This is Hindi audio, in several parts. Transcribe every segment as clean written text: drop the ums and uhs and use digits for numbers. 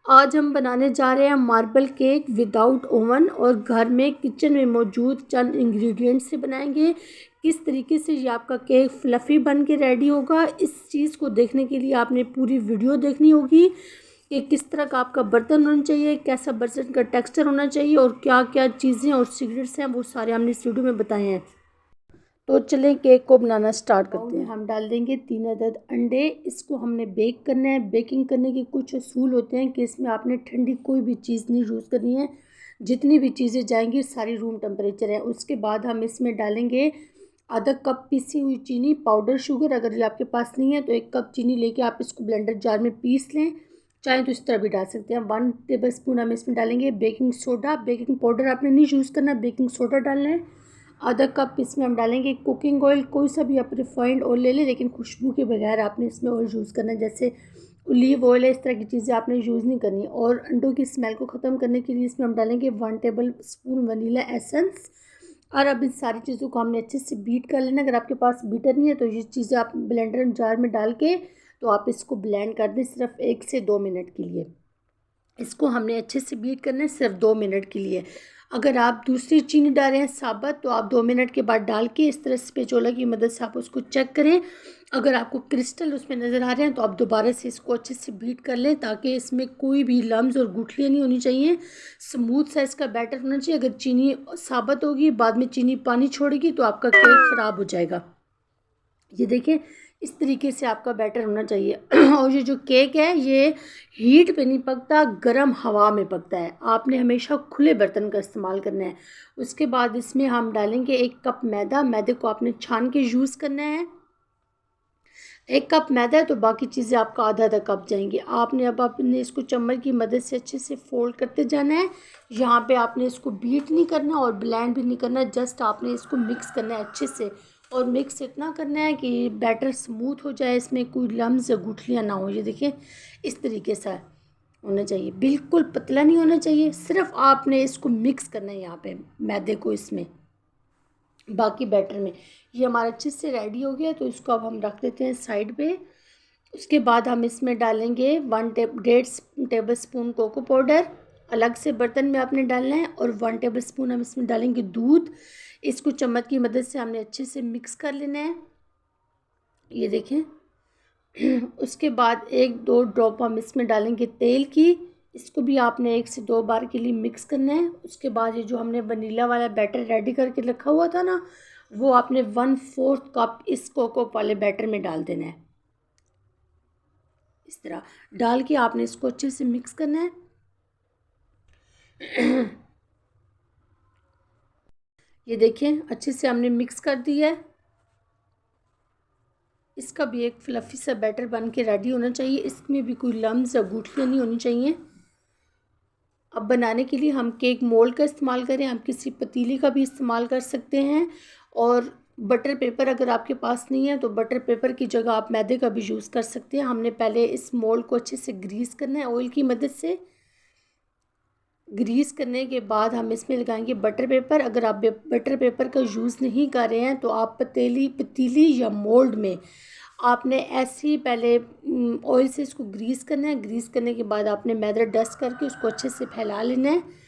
आज हम बनाने जा रहे हैं मार्बल केक विदाउट ओवन और घर में किचन में मौजूद चंद इंग्रेडिएंट्स से बनाएंगे। किस तरीके से ये आपका केक फ्लफ़ी बन के रेडी होगा, इस चीज़ को देखने के लिए आपने पूरी वीडियो देखनी होगी कि किस तरह का आपका बर्तन होना चाहिए, कैसा बर्तन का टेक्सचर होना चाहिए और क्या क्या चीज़ें और सीक्रेट्स हैं वो सारे हमने इस वीडियो में बताए हैं। तो चलें केक को बनाना स्टार्ट करते हैं। हम डाल देंगे 3 अदद अंडे। इसको हमने बेक करना है। बेकिंग करने के कुछ असूल होते हैं कि इसमें आपने ठंडी कोई भी चीज़ नहीं यूज़ करनी है। जितनी भी चीज़ें जाएंगी सारी रूम टेम्परेचर है। उसके बाद हम इसमें डालेंगे आधा कप पीसी हुई चीनी, पाउडर शुगर। अगर ये आपके पास नहीं है तो 1 कप चीनी लेके आप इसको ब्लेंडर जार में पीस लें, चाहे तो इस तरह भी डाल सकते हैं। 1 टेबल स्पून हम इसमें डालेंगे बेकिंग सोडा। बेकिंग पाउडर आपने नहीं यूज़ करना, बेकिंग सोडा डालना है। आधा कप इसमें हम डालेंगे कुकिंग ऑयल। कोई सा भी आप रिफाइंड ऑयल ले लें, लेकिन खुशबू के बगैर आपने इसमें ऑयल यूज़ करना है, जैसे ओलिव ऑयल है, इस तरह की चीज़ें आपने यूज़ नहीं करनी। और अंडों की स्मेल को ख़त्म करने के लिए इसमें हम डालेंगे 1 टेबल स्पून वनीला एसेंस। और अब इन सारी चीज़ों को हमने अच्छे से बीट कर लेना। अगर आपके पास बीटर नहीं है तो ये चीज़ें आप ब्लेंडर जार में डाल के तो आप इसको ब्लेंड कर दें सिर्फ 1 से 2 मिनट के लिए। इसको हमने अच्छे से बीट करना है सिर्फ 2 मिनट के लिए। अगर आप दूसरी चीनी डाल रहे हैं साबुत तो आप 2 मिनट के बाद डाल के इस तरह स्पैचुला की मदद से आप उसको चेक करें। अगर आपको क्रिस्टल उसमें नज़र आ रहे हैं तो आप दोबारा से इसको अच्छे से बीट कर लें, ताकि इसमें कोई भी लम्स और गुठलियाँ नहीं होनी चाहिए। स्मूथ सा इसका बैटर होना चाहिए। अगर चीनी साबुत होगी, बाद में चीनी पानी छोड़ेगी तो आपका केक ख़राब हो जाएगा। ये देखिए, इस तरीके से आपका बैटर होना चाहिए। और ये जो केक है ये हीट पे नहीं पकता, गर्म हवा में पकता है। आपने हमेशा खुले बर्तन का इस्तेमाल करना है। उसके बाद इसमें हम डालेंगे 1 कप मैदा। मैदे को आपने छान के यूज़ करना है। 1 कप मैदा है तो बाकी चीज़ें आपका आधा आधा कप जाएंगी। आपने अब अपने इसको चम्मच की मदद से अच्छे से फोल्ड करते जाना है। यहाँ पे आपने इसको बीट नहीं करना और ब्लेंड भी नहीं करना, जस्ट आपने इसको मिक्स करना है अच्छे से। और मिक्स इतना करना है कि बैटर स्मूथ हो जाए, इसमें कोई लम्स या गुठलियाँ ना हो। ये देखिए, इस तरीके से होना चाहिए, बिल्कुल पतला नहीं होना चाहिए। सिर्फ आपने इसको मिक्स करना है यहाँ पे मैदे को इसमें, बाकी बैटर में। ये हमारा अच्छे से रेडी हो गया तो इसको अब हम रख देते हैं साइड पे। उसके बाद हम इसमें डालेंगे 1.5 टेबल स्पून कोको पाउडर। अलग से बर्तन में आपने डालना है। और 1 टेबल स्पून हम इसमें डालेंगे दूध। इसको चम्मच की मदद से हमने अच्छे से मिक्स कर लेना है। ये देखें। उसके बाद 1-2 ड्रॉप हम इसमें डालेंगे तेल की। इसको भी आपने 1 से 2 बार के लिए मिक्स करना है। उसके बाद ये जो हमने वनीला वाला बैटर रेडी करके रखा हुआ था ना, वो आपने 1/4 कप इस कोको वाले बैटर में डाल देना है। इस तरह डाल के आपने इसको अच्छे से मिक्स करना है। ये देखिए, अच्छे से हमने मिक्स कर दिया है। इसका भी एक फ्लफ़ी सा बैटर बन के रेडी होना चाहिए। इसमें भी कोई लम्स या गुठलियाँ नहीं होनी चाहिए। अब बनाने के लिए हम केक मोल्ड का इस्तेमाल करें, हम किसी पतीले का भी इस्तेमाल कर सकते हैं। और बटर पेपर अगर आपके पास नहीं है तो बटर पेपर की जगह आप मैदे का भी यूज़ कर सकते हैं। हमने पहले इस मोल्ड को अच्छे से ग्रीस करना है ऑयल की मदद से। ग्रीस करने के बाद हम इसमें लगाएंगे बटर पेपर। अगर आप बटर पेपर का यूज़ नहीं कर रहे हैं तो आप पतीली या मोल्ड में आपने ऐसे ही पहले ऑयल से इसको ग्रीस करना है। ग्रीस करने के बाद आपने मैदा डस्ट करके उसको अच्छे से फैला लेना है।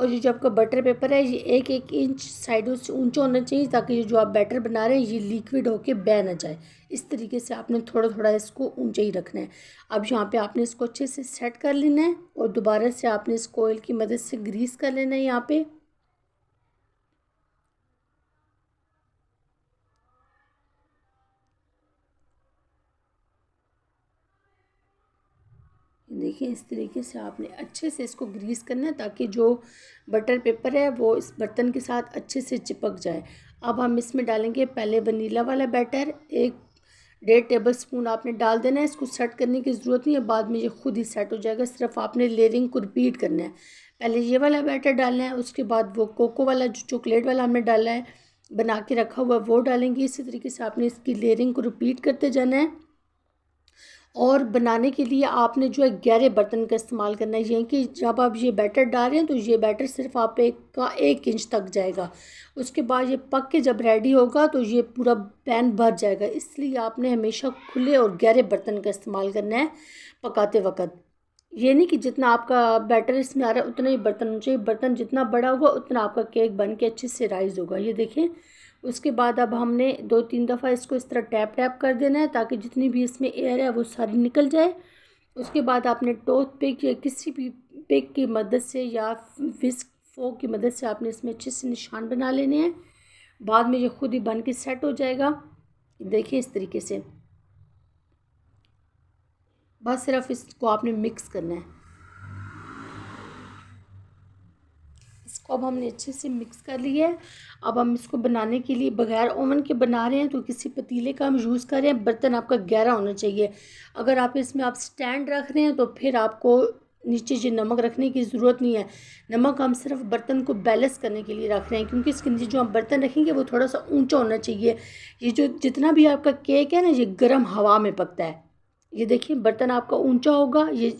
और ये जो आपका बटर पेपर है ये 1-1 इंच साइडों से ऊंचा होना चाहिए, ताकि ये जो आप बैटर बना रहे हैं ये लिक्विड होके बह ना जाए। इस तरीके से आपने थोड़ा थोड़ा इसको ऊंचा ही रखना है। अब यहाँ पे आपने इसको अच्छे से सेट कर लेना है और दोबारा से आपने इसको ऑयल की मदद से ग्रीस कर लेना है यहाँ पे। देखिए, इस तरीके से आपने अच्छे से इसको ग्रीस करना है, ताकि जो बटर पेपर है वो इस बर्तन के साथ अच्छे से चिपक जाए। अब हम इसमें डालेंगे पहले वनीला वाला बैटर। 1-1.5 टेबल स्पून आपने डाल देना है। इसको सेट करने की ज़रूरत नहीं है, बाद में ये खुद ही सेट हो जाएगा। सिर्फ आपने लेयरिंग को रिपीट करना है। पहले ये वाला बैटर डालना है, उसके बाद वो कोको वाला जो चॉकलेट वाला हमने डाला है बना के रखा हुआ वो डालेंगे। इसी तरीके से आपने इसकी लेयरिंग को रिपीट करते जाना है। और बनाने के लिए आपने जो है गहरे बर्तन का इस्तेमाल करना है। ये कि जब आप ये बैटर डाल रहे हैं तो ये बैटर सिर्फ आप 1 इंच तक जाएगा। उसके बाद ये पक के जब रेडी होगा तो ये पूरा पैन भर जाएगा। इसलिए आपने हमेशा खुले और गहरे बर्तन का इस्तेमाल करना है पकाते वक्त। ये नहीं कि जितना आपका बैटर इसमें आ रहा है उतना ही बर्तन होना चाहिए, बर्तन जितना बड़ा होगा उतना आपका केक बन के अच्छे से राइज होगा। ये देखें। उसके बाद अब हमने 2-3 दफ़ा इसको इस तरह टैप टैप कर देना है ताकि जितनी भी इसमें एयर है वो सारी निकल जाए। उसके बाद आपने टूथ पिक या किसी भी पिक की मदद से या विस्क फोक की मदद से आपने इसमें अच्छे से निशान बना लेने हैं। बाद में ये खुद ही बन के सेट हो जाएगा। देखिए इस तरीके से, बस सिर्फ इसको आपने मिक्स करना है। इसको अब हमने अच्छे से मिक्स कर लिया है। अब हम इसको बनाने के लिए बगैर ओवन के बना रहे हैं तो किसी पतीले का हम यूज़ कर रहे हैं। बर्तन आपका गहरा होना चाहिए। अगर आप इसमें आप स्टैंड रख रहे हैं तो फिर आपको नीचे ये नमक रखने की ज़रूरत नहीं है। नमक हम सिर्फ बर्तन को बैलेंस करने के लिए रख रहे हैं, क्योंकि इसके नीचे जो हम बर्तन रखेंगे वो थोड़ा सा ऊंचा होना चाहिए। ये जो जितना भी आपका केक है ना, ये गर्म हवा में पकता है। ये देखिए बर्तन आपका ऊंचा होगा। ये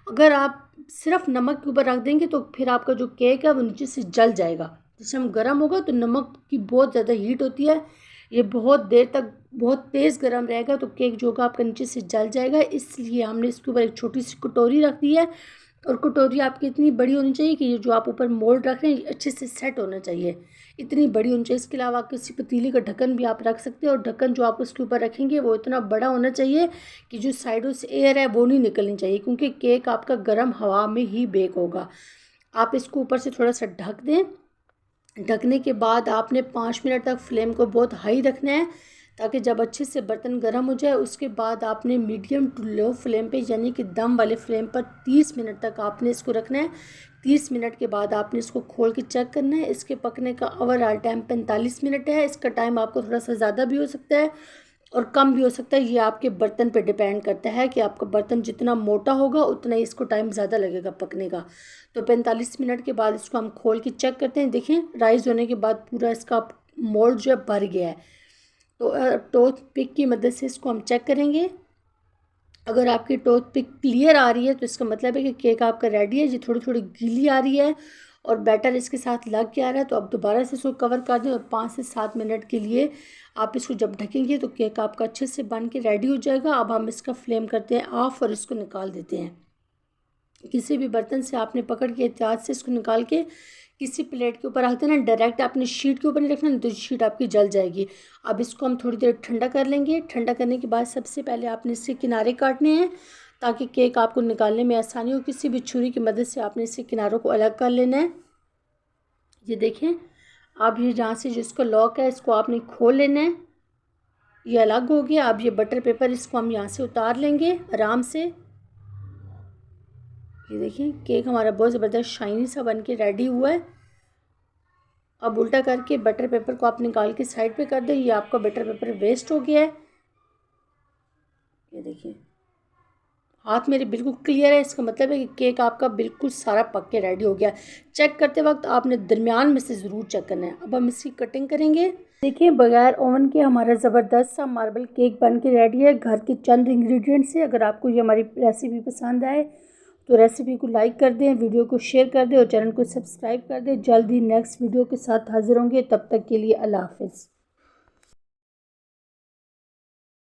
अगर आप सिर्फ नमक के ऊपर रख देंगे तो फिर आपका जो केक है वो नीचे से जल जाएगा। जैसे हम गर्म होगा तो नमक की बहुत ज़्यादा हीट होती है, ये बहुत देर तक बहुत तेज़ गर्म रहेगा तो केक जो होगा आपका नीचे से जल जाएगा। इसलिए हमने इसके ऊपर एक छोटी सी कटोरी रख दी है, और कटोरी आपकी इतनी बड़ी होनी चाहिए कि ये जो आप ऊपर मोल्ड रख रहे हैं अच्छे से सेट होना चाहिए, इतनी बड़ी होनी चाहिए। इसके अलावा किसी पतीले का ढक्कन भी आप रख सकते हैं, और ढक्कन जो आप उसके ऊपर रखेंगे वो इतना बड़ा होना चाहिए कि जो साइडों से एयर है वो नहीं निकलनी चाहिए, क्योंकि केक आपका गर्म हवा में ही बेक होगा। आप इसको ऊपर से थोड़ा सा ढक दें। ढकने के बाद आपने 5 मिनट तक फ्लेम को बहुत हाई रखना है, ताकि जब अच्छे से बर्तन गर्म हो जाए उसके बाद आपने मीडियम टू लो फ्लेम पे यानी कि दम वाले फ्लेम पर 30 मिनट तक आपने इसको रखना है। 30 मिनट के बाद आपने इसको खोल के चेक करना है। इसके पकने का ओवरऑल टाइम 45 मिनट है। इसका टाइम आपको थोड़ा सा ज़्यादा भी हो सकता है और कम भी हो सकता है, ये आपके बर्तन पे डिपेंड करता है कि आपका बर्तन जितना मोटा होगा उतना ही इसको टाइम ज़्यादा लगेगा पकने का। तो 45 मिनट के बाद इसको हम खोल के चेक करते हैं। देखें राइस होने के बाद पूरा इसका मोल्ड जो है भर गया है। तो टूथ पिक की मदद से इसको हम चेक करेंगे। अगर आपकी टूथ पिक क्लियर आ रही है तो इसका मतलब है कि केक आपका रेडी है। ये थोड़ी थोड़ी गीली आ रही है और बैटर इसके साथ लग के आ रहा है, तो अब दोबारा से इसको कवर कर दें और 5 से 7 मिनट के लिए आप इसको जब ढकेंगे तो केक आपका अच्छे से बन के रेडी हो जाएगा। अब हम इसका फ्लेम करते हैं ऑफ और इसको निकाल देते हैं। किसी भी बर्तन से आपने पकड़ के एहतियात से इसको निकाल के किसी प्लेट के ऊपर रख देना। डायरेक्ट आपने शीट के ऊपर नहीं रखना, नहीं तो शीट आपकी जल जाएगी। अब इसको हम थोड़ी देर ठंडा कर लेंगे। ठंडा करने के बाद सबसे पहले आपने इसके किनारे काटने हैं ताकि केक आपको निकालने में आसानी हो। किसी भी छुरी की मदद से आपने इसके किनारों को अलग कर लेना है। ये देखें, अब ये जहाँ से जिसका लॉक है इसको आपने खोल लेना है। ये अलग हो गया। अब ये बटर पेपर इसको हम यहाँ से उतार लेंगे आराम से। ये देखिए केक हमारा बहुत ज़बरदस्त शाइनी सा बन के रेडी हुआ है। अब उल्टा करके बटर पेपर को आप निकाल के साइड पे कर दें। ये आपका बटर पेपर वेस्ट हो गया है। ये देखिए हाथ मेरे बिल्कुल क्लियर है, इसका मतलब है कि केक आपका बिल्कुल सारा पक के रेडी हो गया। चेक करते वक्त आपने दरमियान में से ज़रूर चेक करना है। अब हम इसकी कटिंग करेंगे। देखिए बगैर ओवन के हमारा ज़बरदस्त सा मार्बल केक बन के रेडी है घर के चंद इंग्रेडिएंट से। अगर आपको ये हमारी रेसिपी पसंद आए तो रेसिपी को लाइक कर दें, वीडियो को शेयर कर दें और चैनल को सब्सक्राइब कर दें। जल्द ही नेक्स्ट वीडियो के साथ हाजिर होंगे। तब तक के लिए अल्लाह हाफ़िज़।